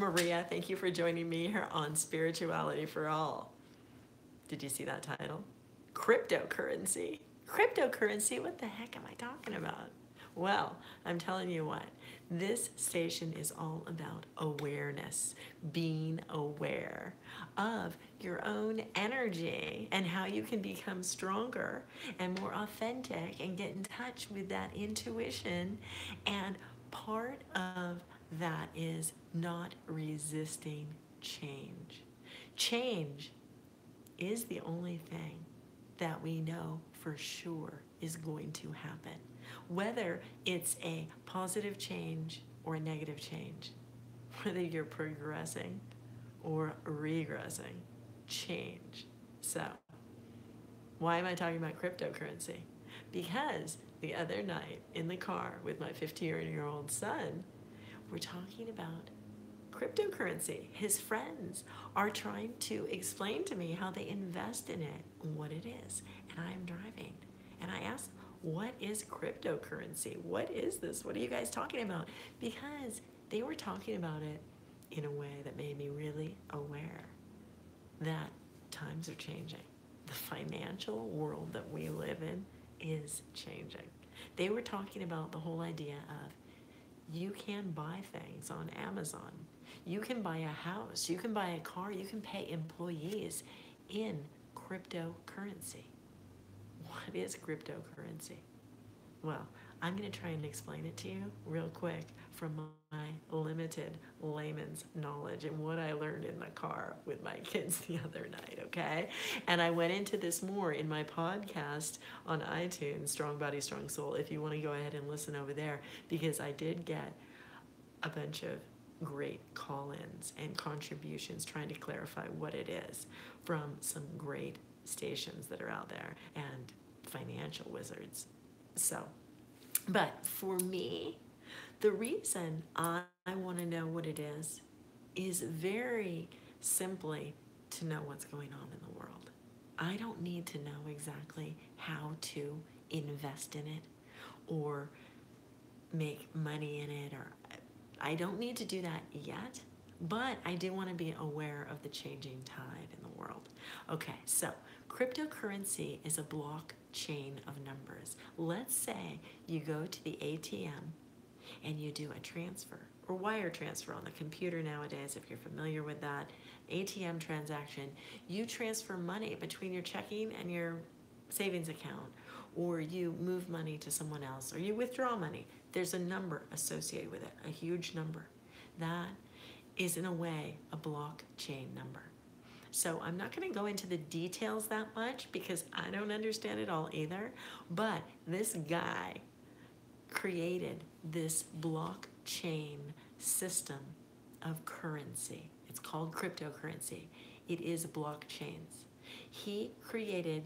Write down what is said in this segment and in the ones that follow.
Maria. Thank you for joining me here on Spirituality for All. Did you see that title? Cryptocurrency. Cryptocurrency? What the heck am I talking about? Well, I'm telling you what, this station is all about awareness, being aware of your own energy and how you can become stronger and more authentic and get in touch with that intuition. And part of that is not resisting change. Change is the only thing that we know for sure is going to happen. Whether it's a positive change or a negative change, whether you're progressing or regressing, change. So, why am I talking about cryptocurrency? Because the other night in the car with my 15-year-old son, we're talking about cryptocurrency. His friends are trying to explain to me how they invest in it, what it is, and I'm driving. And I asked, what is cryptocurrency? What is this? What are you guys talking about? Because they were talking about it in a way that made me really aware that times are changing. The financial world that we live in is changing. They were talking about the whole idea of you can buy things on Amazon. You can buy a house. You can buy a car. You can pay employees in cryptocurrency. What is cryptocurrency? Well, I'm going to try and explain it to you real quick from my limited layman's knowledge and what I learned in the car with my kids the other night, okay? And I went into this more in my podcast on iTunes, Strong Body, Strong Soul, if you want to go ahead and listen over there, because I did get a bunch of great call-ins and contributions trying to clarify what it is from some great stations that are out there and financial wizards. So, but for me, the reason I want to know what it is very simply to know what's going on in the world. I don't need to know exactly how to invest in it or make money in it, or I don't need to do that yet, but I do want to be aware of the changing tide in the world. Okay, so cryptocurrency is a blockchain of numbers. Let's say you go to the ATM and you do a transfer or wire transfer on the computer nowadays, if you're familiar with that ATM transaction. You transfer money between your checking and your savings account, or you move money to someone else, or you withdraw money. There's a number associated with it, a huge number. That is, in a way, a blockchain number. So I'm not going to go into the details that much because I don't understand it all either, but this guy created this blockchain system of currency. It's called cryptocurrency. It is blockchains. He created,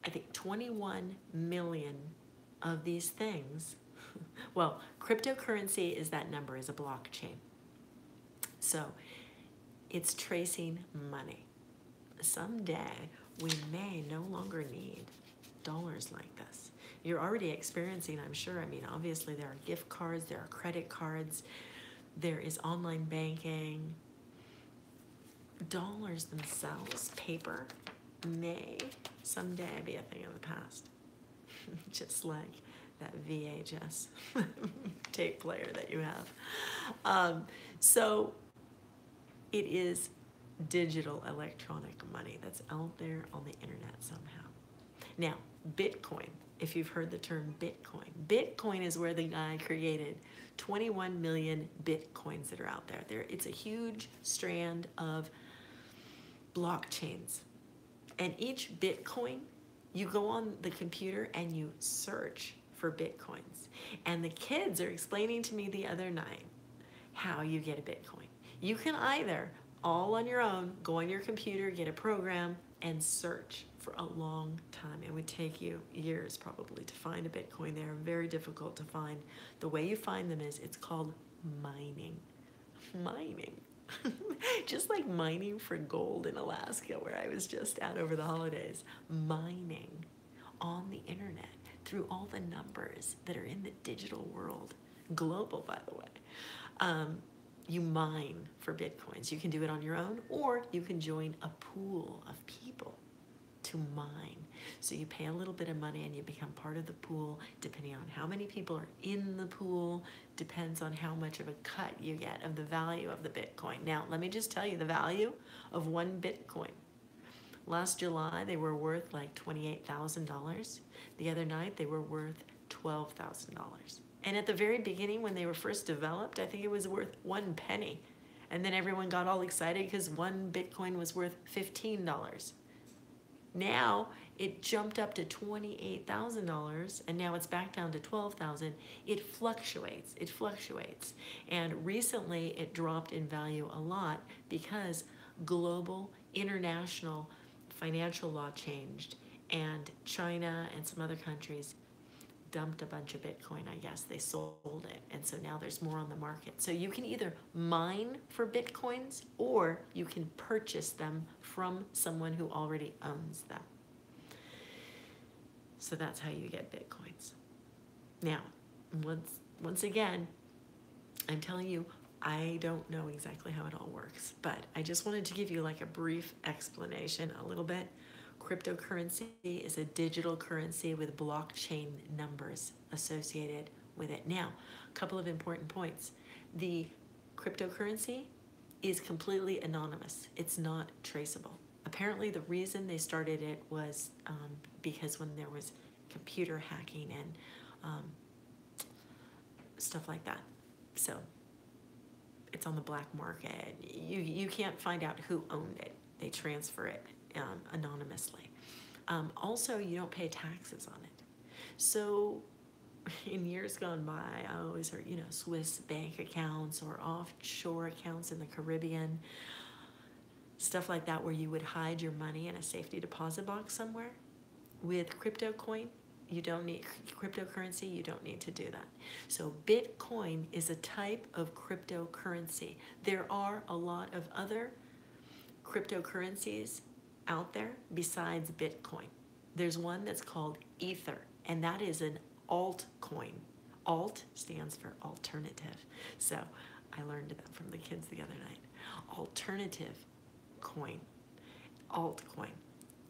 I think, 21 million of these things. Well, cryptocurrency is that number, is a blockchain. So it's tracing money. Someday we may no longer need dollars like this. You're already experiencing, I'm sure, I mean, obviously there are gift cards, there are credit cards, there is online banking. Dollars themselves, paper, may someday be a thing of the past. Just like that VHS tape player that you have. So it is digital electronic money that's out there on the internet somehow. Now, Bitcoin, if you've heard the term Bitcoin, Bitcoin is where the guy created 21 million Bitcoins that are out there. It's a huge strand of blockchains. And each Bitcoin, you go on the computer and you search for Bitcoins. And the kids are explaining to me the other night how you get a Bitcoin. You can either, all on your own, go on your computer, get a program, and search for a long time. It would take you years probably to find a Bitcoin. They're very difficult to find. The way you find them is, it's called mining. Mining. Just like mining for gold in Alaska, where I was just at over the holidays. Mining on the internet through all the numbers that are in the digital world. Global, by the way. You mine for Bitcoins. You can do it on your own, or you can join a pool of people to mine. So you pay a little bit of money and you become part of the pool. Depending on how many people are in the pool, depends on how much of a cut you get of the value of the Bitcoin. Now, let me just tell you the value of one Bitcoin. Last July, they were worth like $28,000. The other night, they were worth $12,000. And at the very beginning, when they were first developed, I think it was worth 1 penny. And then everyone got all excited because one Bitcoin was worth $15. Now it jumped up to $28,000, and now it's back down to $12,000. It fluctuates. It fluctuates. And recently it dropped in value a lot because global, international financial law changed, and China and some other countries dumped a bunch of Bitcoin, I guess. They sold it, and so now there's more on the market. So you can either mine for Bitcoins, or you can purchase them from someone who already owns them. So that's how you get Bitcoins. Now, once again, I'm telling you, I don't know exactly how it all works, but I just wanted to give you like a brief explanation a little bit. Cryptocurrency is a digital currency with blockchain numbers associated with it. Now, a couple of important points. The cryptocurrency is completely anonymous. It's not traceable. Apparently, the reason they started it was because when there was computer hacking and stuff like that. So it's on the black market. You can't find out who owned it. They transfer it anonymously. Also, you don't pay taxes on it. So in years gone by, I always heard, Swiss bank accounts or offshore accounts in the Caribbean, stuff like that, where you would hide your money in a safety deposit box somewhere. With cryptocurrency, you don't need to do that. So Bitcoin is a type of cryptocurrency. There are a lot of other cryptocurrencies out there besides Bitcoin. There's one that's called Ether, and that is an altcoin. Alt stands for alternative. So I learned that from the kids the other night. Alternative coin, altcoin.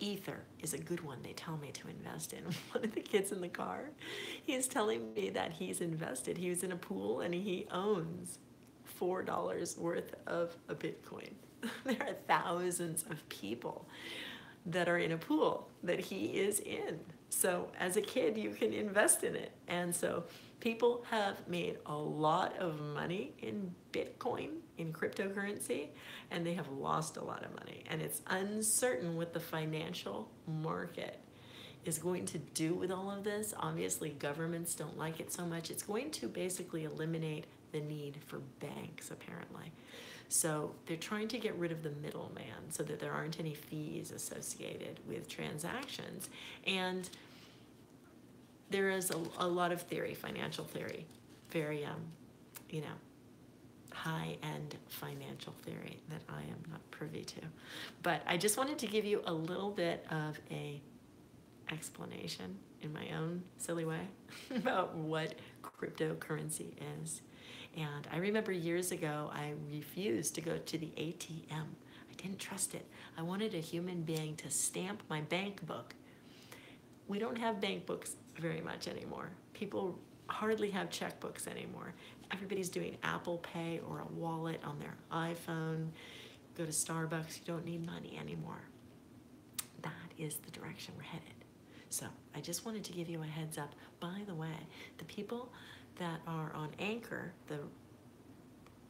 Ether is a good one, they tell me to invest in. One of the kids in the car, he's telling me that he's invested. He was in a pool and he owns $4 worth of a Bitcoin. There are thousands of people that are in a pool that he is in. So as a kid, you can invest in it. And so people have made a lot of money in Bitcoin, in cryptocurrency, and they have lost a lot of money. And it's uncertain what the financial market is going to do with all of this. Obviously, governments don't like it so much. It's going to basically eliminate the need for banks, apparently. So they're trying to get rid of the middleman so that there aren't any fees associated with transactions. And there is a lot of theory, financial theory, very, high-end financial theory that I am not privy to. But I just wanted to give you a little bit of a explanation in my own silly way about what cryptocurrency is. And I remember years ago, I refused to go to the ATM. I didn't trust it. I wanted a human being to stamp my bank book. We don't have bank books very much anymore. People hardly have checkbooks anymore. Everybody's doing Apple Pay or a wallet on their iPhone. Go to Starbucks, you don't need money anymore. That is the direction we're headed. So I just wanted to give you a heads up. By the way, the people that are on Anchor, the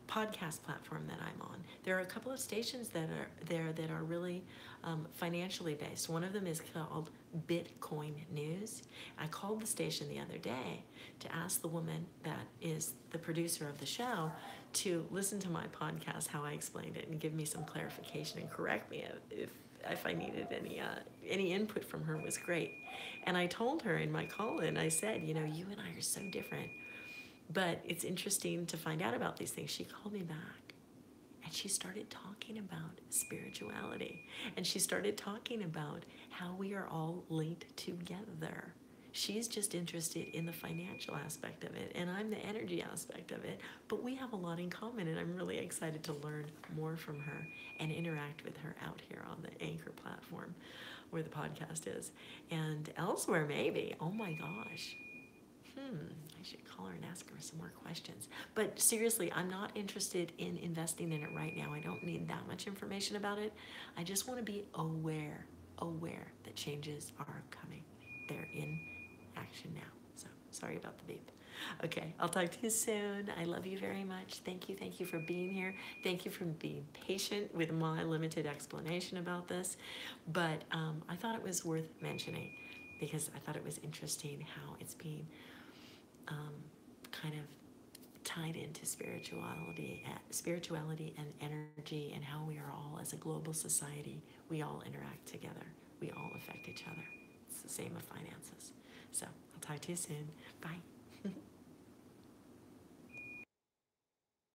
podcast platform that I'm on, there are a couple of stations that are there that are really financially based. One of them is called Bitcoin News. I called the station the other day to ask the woman that is the producer of the show to listen to my podcast, how I explained it, and give me some clarification and correct me if I needed any input from her. Was great. And I told her in my call-in, I said, you and I are so different, but it's interesting to find out about these things. She called me back and she started talking about spirituality, and she started talking about how we are all linked together. She's just interested in the financial aspect of it, and I'm the energy aspect of it. But we have a lot in common, and I'm really excited to learn more from her and interact with her out here on the Anchor platform where the podcast is, and elsewhere maybe. Oh my gosh. I should call her and ask her some more questions. But seriously, I'm not interested in investing in it right now. I don't need that much information about it. I just want to be aware that changes are coming. They're in action now. So sorry about the beep. Okay, I'll talk to you soon. I love you very much. Thank you for being here. Thank you for being patient with my limited explanation about this. But I thought it was worth mentioning because I thought it was interesting how it's being kind of tied into spirituality and energy, and how we are all, as a global society, we all interact together. We all affect each other. It's the same with finances. So I'll talk to you soon. Bye.